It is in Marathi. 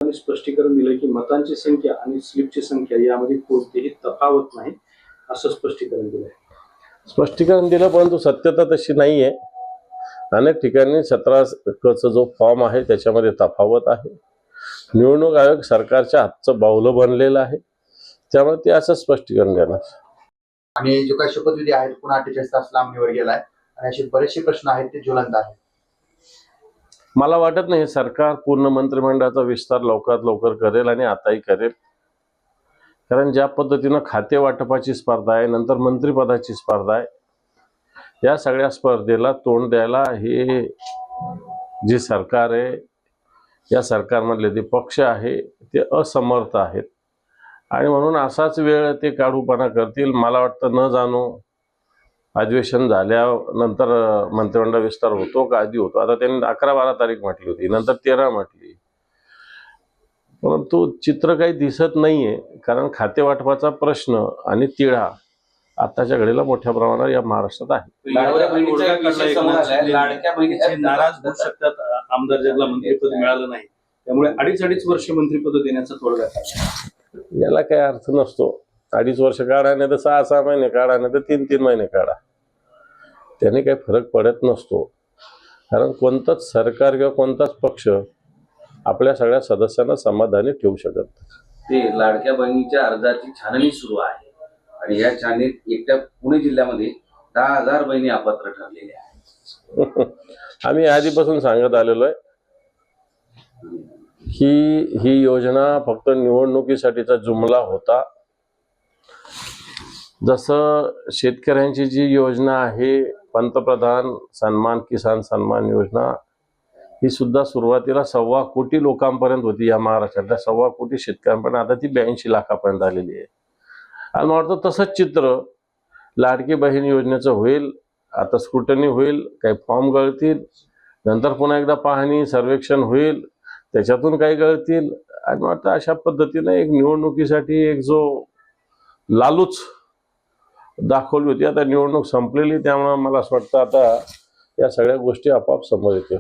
पवारांनी स्पष्टीकरण दिलं की मतांची संख्या आणि स्लिपची संख्या यामध्ये कोणतीही तफावत नाही, असं स्पष्टीकरण दिलंय. स्पष्टीकरण दिलं, परंतु सत्यता तशी नाही आहे. अनेक ठिकाणी 17क जो फॉर्म आहे त्याच्यामध्ये तफावत आहे. निवडणूक आयोग सरकारच्या हातचं बाहुलं बनलेलं आहे, त्यामुळे ते असं स्पष्टीकरण देणार. आणि जो काही शपथविधी आहे पुन्हा 48 तास लांबणीवर गेलाय आणि असे बरेचसे प्रश्न आहेत ते ज्वलंत आहेत. मला वाटत नाही सरकार पूर्ण मंत्रिमंडळाचा विस्तार लवकरात लवकर करेल आणि आताही करेल, कारण ज्या पद्धतीनं खाते वाटपाची स्पर्धा आहे, नंतर मंत्रिपदाची स्पर्धा आहे, या सगळ्या स्पर्धेला तोंड द्यायला हे जे सरकार आहे, या सरकारमधले जे पक्ष आहे ते असमर्थ आहेत आणि म्हणून असाच वेळ ते काढूपणा करतील. मला वाटतं न जाणू अधिवेशन झाल्यानंतर मंत्रिमंडळ विस्तार होतो का आधी होतो. आता त्यांनी 11-12 तारीख म्हटली होती, नंतर 13 म्हटली, परंतु चित्र काही दिसत नाहीये. कारण खाते वाटपाचा प्रश्न आणि तिढा आताच्या घडीला मोठ्या प्रमाणावर या महाराष्ट्रात आहे. लाडक्या बहिणीचे नाराज होऊ शकतात आमदार ज्याला मंत्रिपद मिळालं नाही, त्यामुळे 2.5 वर्ष मंत्रिपद देण्याचा तोडगा. याला काही अर्थ नसतो. 2.5 वर्ष काढा, नाही तर 6-6 महिने काढा, नाही तर 3-3 महिने काढा, त्याने काही फरक पडत नसतो. कारण कोणतंच सरकार किंवा कोणताच पक्ष आपल्या सगळ्या सदस्यांना समाधानी ठेवू शकत. ते लाडक्या बहिणीच्या अर्जाची छाननी सुरू आहे आणि या छाननीत एकट्या पुणे जिल्ह्यामध्ये 10,000 बहिणी अपात्र ठरलेल्या आहेत. आम्ही आधीपासून सांगत आलेलो आहे की ही योजना फक्त निवडणुकीसाठीचा जुमला होता. जसं शेतकऱ्यांची जी योजना आहे पंतप्रधान सन्मान किसान सन्मान योजना, ही सुद्धा सुरुवातीला 1.25 कोटी लोकांपर्यंत होती या महाराष्ट्रातल्या 1.25 कोटी शेतकऱ्यांपर्यंत. आता ती 82 लाखापर्यंत आलेली आहे. आणि मला वाटतं तसंच चित्र लाडकी बहीण योजनेचं होईल. आता स्क्रुटनी होईल, काही फॉर्म गळतील, नंतर पुन्हा एकदा पाहणी सर्वेक्षण होईल, त्याच्यातून काही गळतील आणि मला वाटतं अशा पद्धतीने एक निवडणुकीसाठी एक जो लालूच दाखवली होती, आता निवडणूक संपलेली, त्यामुळे मला असं वाटतं आता या सगळ्या गोष्टी आपोआप समोर येतील.